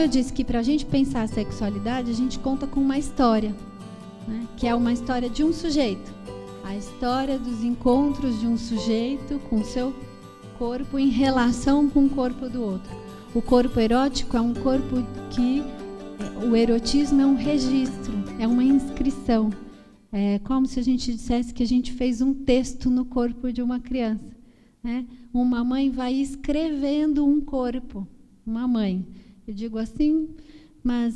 eu disse que para a gente pensar a sexualidade, a gente conta com uma história, né? Que é uma história de um sujeito. A história dos encontros de um sujeito com o seu corpo em relação com o corpo do outro. O corpo erótico é um corpo que... O erotismo é um registro, é uma inscrição. É como se a gente dissesse que a gente fez um texto no corpo de uma criança, né? Uma mãe vai escrevendo um corpo. Uma mãe. Eu digo assim, mas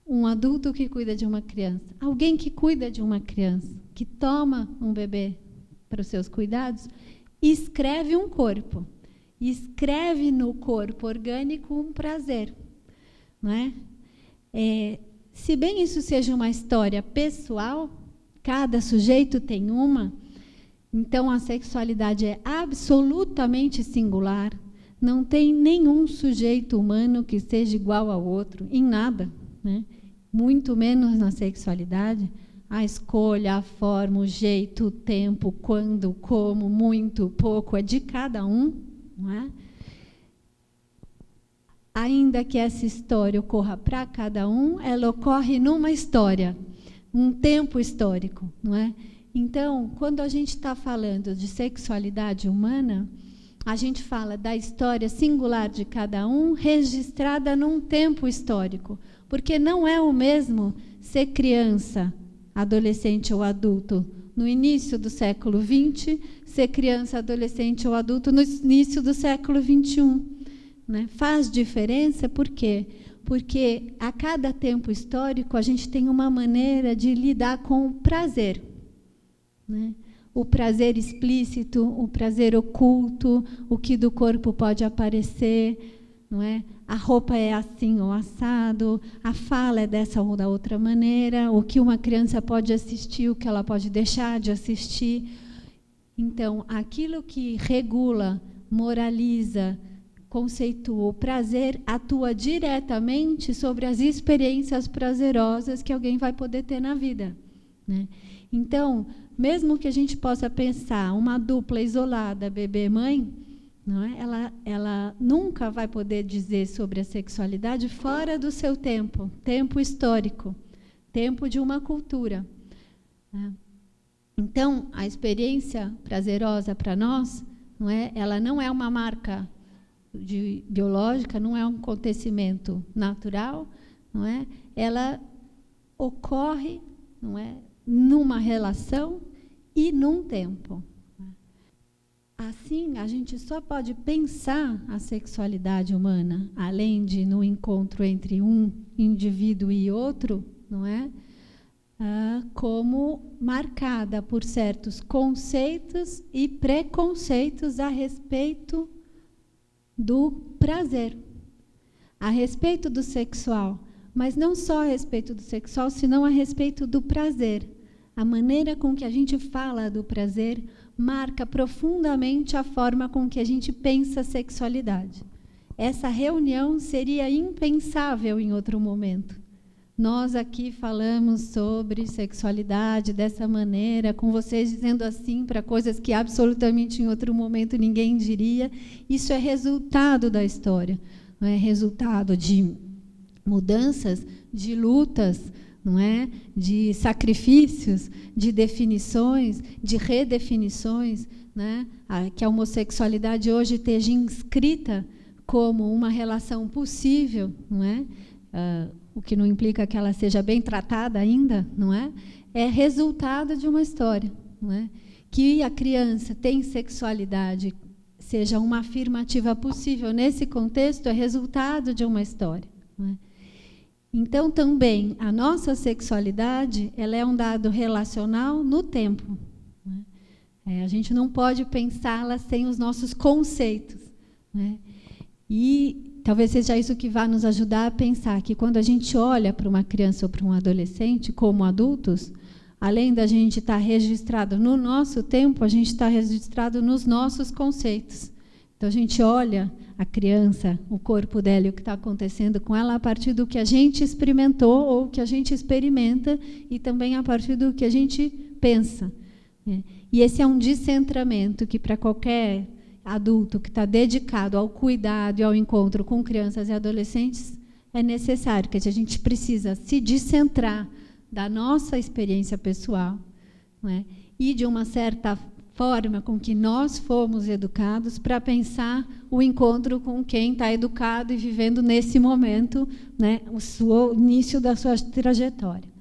um adulto que cuida de uma criança. Alguém que cuida de uma criança, que toma um bebê para os seus cuidados, escreve um corpo. Escreve no corpo orgânico um prazer. Não é? Se bem isso seja uma história pessoal, cada sujeito tem uma, então a sexualidade é absolutamente singular, não tem nenhum sujeito humano que seja igual ao outro, em nada, né? Muito menos na sexualidade. A escolha, a forma, o jeito, o tempo, quando, como, muito, pouco, é de cada um, não é? Ainda que essa história ocorra para cada um, ela ocorre numa história, um tempo histórico, não é? Então, quando a gente está falando de sexualidade humana, a gente fala da história singular de cada um, registrada num tempo histórico, porque não é o mesmo ser criança, adolescente ou adulto no início do século XX, ser criança, adolescente ou adulto no início do século XXI. Né? Faz diferença por quê? Porque a cada tempo histórico a gente tem uma maneira de lidar com o prazer, né? O prazer explícito, o prazer oculto, o que do corpo pode aparecer, não é? A roupa é assim ou assado, a fala é dessa ou da outra maneira, o que uma criança pode assistir, o que ela pode deixar de assistir. Então, aquilo que regula, moraliza, conceitua o prazer, atua diretamente sobre as experiências prazerosas que alguém vai poder ter na vida, né? Então, mesmo que a gente possa pensar uma dupla isolada, bebê-mãe, não é? Ela nunca vai poder dizer sobre a sexualidade fora do seu tempo, tempo histórico, tempo de uma cultura, né? Então, a experiência prazerosa para nós, não é? Ela não é uma marca biológica, não é um acontecimento natural, não é? Ela ocorre, não é, numa relação e num tempo. Assim, a gente só pode pensar a sexualidade humana, além de no encontro entre um indivíduo e outro, não é? Como marcada por certos conceitos e preconceitos a respeito do prazer, a respeito do sexual, mas não só a respeito do sexual, senão a respeito do prazer. A maneira com que a gente fala do prazer marca profundamente a forma com que a gente pensa a sexualidade. Essa reunião seria impensável em outro momento. Nós aqui falamos sobre sexualidade dessa maneira, com vocês dizendo assim para coisas que absolutamente em outro momento ninguém diria. Isso é resultado da história, não é resultado de mudanças, de lutas, não é? De sacrifícios, de definições, de redefinições, né? Que a homossexualidade hoje esteja inscrita como uma relação possível, não é? O que não implica que ela seja bem tratada ainda, não é? É resultado de uma história, não é? Que a criança tem sexualidade, seja uma afirmativa possível nesse contexto, é resultado de uma história, não é? Então, também, a nossa sexualidade, ela é um dado relacional no tempo, não é? A gente não pode pensá-la sem os nossos conceitos, não é? E talvez seja isso que vai nos ajudar a pensar que quando a gente olha para uma criança ou para um adolescente, como adultos, além da gente estar registrado no nosso tempo, a gente está registrado nos nossos conceitos. Então, a gente olha a criança, o corpo dela e o que está acontecendo com ela a partir do que a gente experimentou ou que a gente experimenta e também a partir do que a gente pensa, né? E esse é um descentramento que, para qualquer adulto que está dedicado ao cuidado e ao encontro com crianças e adolescentes, é necessário, que a gente precisa se descentrar da nossa experiência pessoal, não é? E de uma certa forma com que nós fomos educados para pensar o encontro com quem está educado e vivendo nesse momento, né, o início da sua trajetória.